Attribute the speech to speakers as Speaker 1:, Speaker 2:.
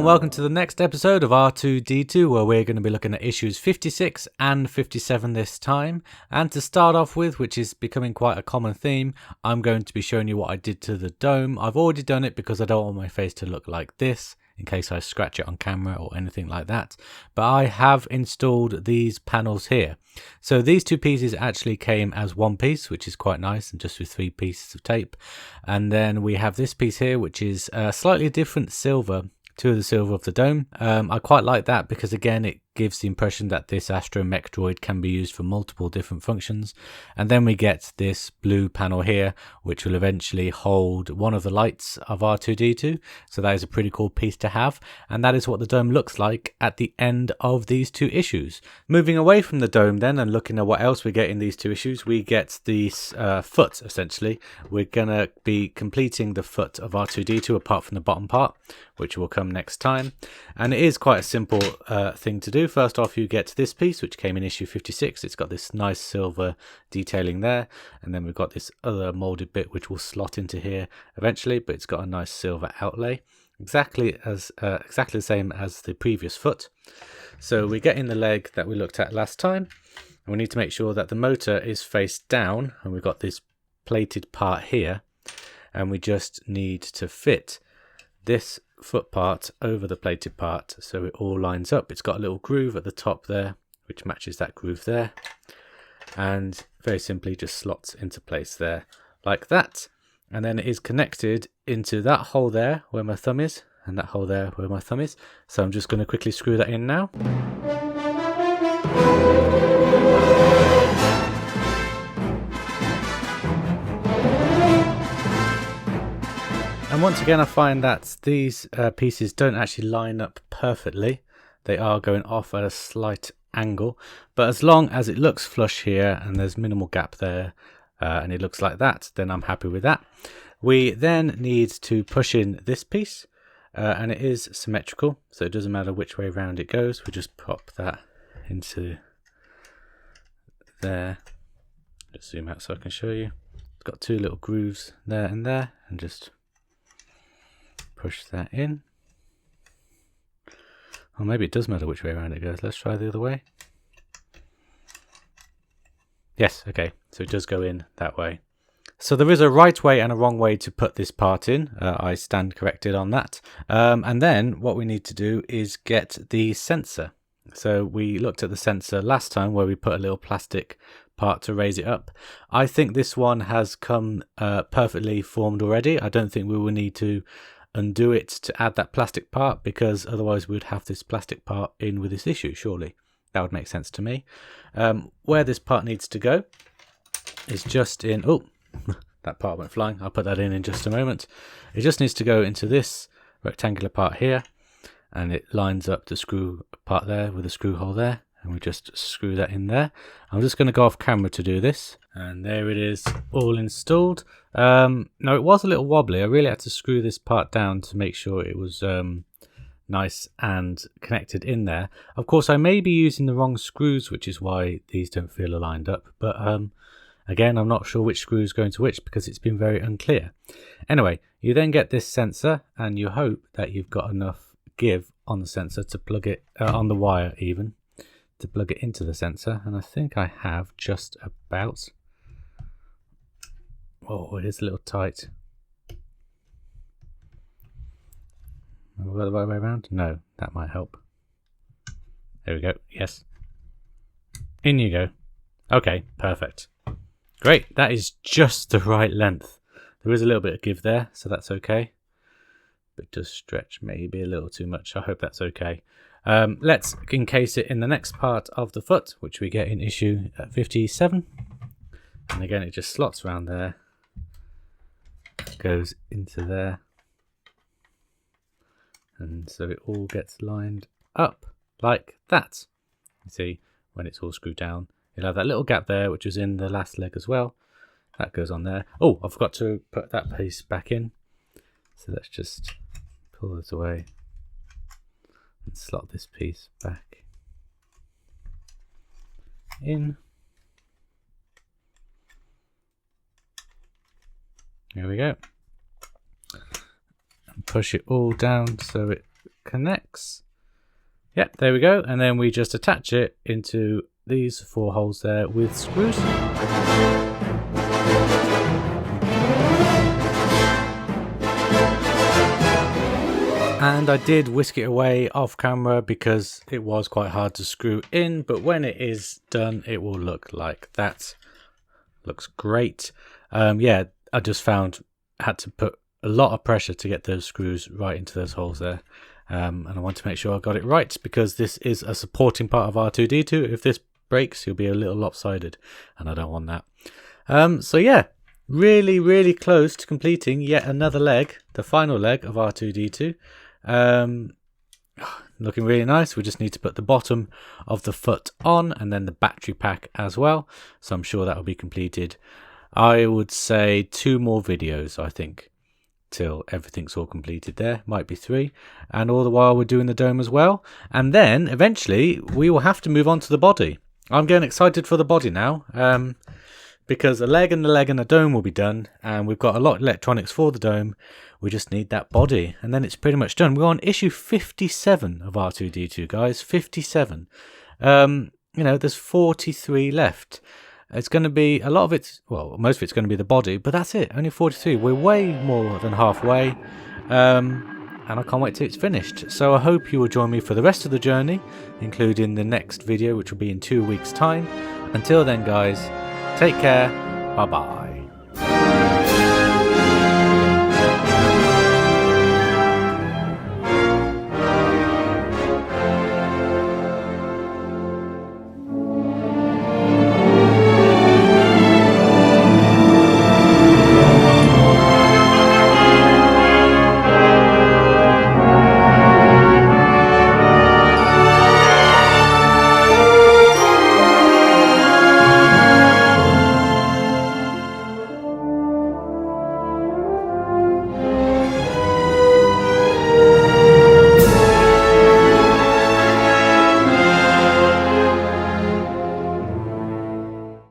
Speaker 1: and welcome to the next episode of R2D2, where we're going to be looking at issues 56 and 57 this time. And to start off with, which is becoming quite a common theme, I'm going to be showing you what I did to the dome. I've already done it because I don't want my face to look like this in case I scratch it on camera or anything like that. But I have installed these panels here. So these two pieces actually came as one piece, which is quite nice, and just with 3 pieces of tape. And then we have this piece here, which is a slightly different silver to the silver of the dome. I quite like that because again it gives the impression that this astromech droid can be used for multiple different functions. And then we get this blue panel here, which will eventually hold one of the lights of R2D2. So that is a pretty cool piece to have, and that is what the dome looks like at the end of these 2 issues. Moving away from the dome then and looking at what else we get in these 2 issues, we get the foot. Essentially we're gonna be completing the foot of R2D2 apart from the bottom part, which will come next time. And it is quite a simple thing to do. First off, you get this piece, which came in issue 56. It's got this nice silver detailing there, and then we've got this other molded bit which will slot into here eventually, but it's got a nice silver outlay, exactly the same as the previous foot. So we get in the leg that we looked at last time, and we need to make sure that the motor is face down, and we've got this plated part here, and we just need to fit this foot part over the plated part so it all lines up. It's got a little groove at the top there which matches that groove there, and very simply just slots into place there like that. And then it is connected into that hole there where my thumb is, and that hole there where my thumb is. So I'm just going to quickly screw that in now. And once again I find that these pieces don't actually line up perfectly. They are going off at a slight angle, but as long as it looks flush here and there's minimal gap there, and it looks like that, then I'm happy with that. We then need to push in this piece, and it is symmetrical, so it doesn't matter which way around it goes. We just pop that into there. Just zoom out so I can show you. It's got 2 little grooves there, and just push that in. Or maybe it does matter which way around it goes. Let's try the other way. Yes, okay, so it does go in that way. So there is a right way and a wrong way to put this part in. I stand corrected on that. And then what we need to do is get the sensor. So we looked at the sensor last time where we put a little plastic part to raise it up. I think this one has come perfectly formed already. I don't think we will need to undo it to add that plastic part, because otherwise we would have this plastic part in with this issue, surely. That would make sense to me. Where this part needs to go is just in... Oh, that part went flying. I'll put that in just a moment. It just needs to go into this rectangular part here, and it lines up the screw part there with a screw hole there, and we just screw that in there. I'm just going to go off camera to do this, and there it is, all installed. Now it was a little wobbly. I really had to screw this part down to make sure it was nice and connected in there. Of course I may be using the wrong screws, which is why these don't feel aligned up, but again I'm not sure which screw is going to which because it's been very unclear. Anyway, you then get this sensor, and you hope that you've got enough give on the sensor to plug it on the wire even to plug it into the sensor, and I think I have just about. Oh, it is a little tight. Have I got the right way around? No, that might help. There we go. Yes. In you go. Okay, perfect. Great. That is just the right length. There is a little bit of give there, so that's okay. But it does stretch maybe a little too much. I hope that's okay. Let's encase it in the next part of the foot, which we get in issue 57. And again, it just slots around there, goes into there, and so it all gets lined up like that. You see, when it's all screwed down, you'll have that little gap there, which was in the last leg as well. That goes on there. Oh, I forgot to put that piece back in. So let's just pull this away and slot this piece back in. There we go. And push it all down so it connects. Yep, there we go. And then we just attach it into these 4 holes there with screws. And I did whisk it away off camera because it was quite hard to screw in, but when it is done, it will look like that. Looks great. Yeah, I just found I had to put a lot of pressure to get those screws right into those holes there. And I want to make sure I got it right because this is a supporting part of R2D2. If this breaks, you'll be a little lopsided, and I don't want that. So yeah, really close to completing yet another leg, the final leg of R2D2. Looking really nice. We just need to put the bottom of the foot on and then the battery pack as well. So I'm sure that will be completed. I would say 2 more videos, I think, till everything's all completed there. Might be 3. And all the while we're doing the dome as well. And then eventually we will have to move on to the body. I'm getting excited for the body now. Because a leg and a dome will be done, and we've got a lot of electronics for the dome. We just need that body, and then it's pretty much done. We're on issue 57 of R2D2, guys. 57. You know, there's 43 left. It's going to be a lot of it. Well, most of it's going to be the body, but that's it. Only 43. We're way more than halfway, and I can't wait till it's finished. So I hope you will join me for the rest of the journey, including the next video, which will be in 2 weeks' time. Until then, guys. Take care. Bye-bye.